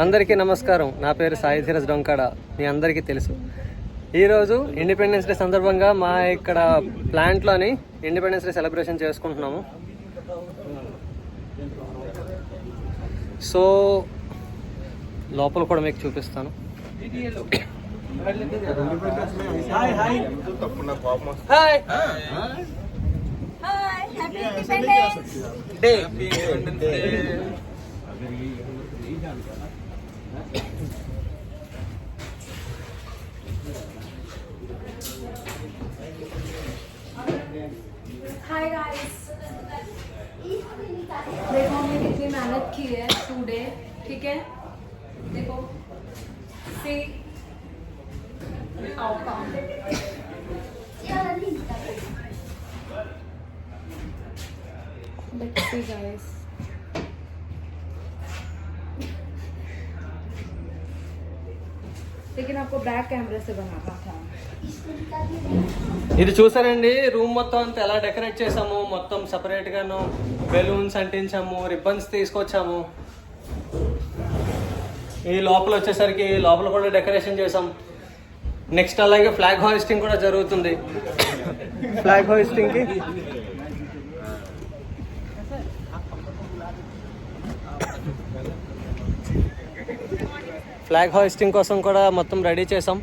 అందరికీ నమస్కారం. నా పేరు సాయి ధీరజ్ డొంకాడ. మీ అందరికీ తెలుసు. ఈరోజు ఇండిపెండెన్స్ డే సందర్భంగా మా ఇక్కడ ప్లాంట్లోని ఇండిపెండెన్స్ డే సెలబ్రేషన్ చేసుకుంటున్నాము. సో లోపల కూడా మీకు చూపిస్తాను. हाय गाइस, देखो हमने कितनी मेहनत की है टुडे, ठीक है? देखो सी आउटकम। Let's see guys. लेकिन आपको बैक कैमरे से बनाना था. ఇది చూసారండి, రూమ్ మొత్తం అంతా ఎలా డెకరేట్ చేసాము. మొత్తం సపరేట్ గాను బెలూన్స్ అంటించాము, రిబ్బన్స్ తీసుకొచ్చాము. ఈ లోపల వచ్చేసరికి లోపల కూడా డెకరేషన్ చేసాం. నెక్స్ట్ అలాగే ఫ్లాగ్ హాయిస్టింగ్ కూడా జరుగుతుంది. ఫ్లాగ్ హాయిస్టింగ్కి ఫ్లాగ్ హాయిస్టింగ్ కోసం కూడా మొత్తం రెడీ చేసాం.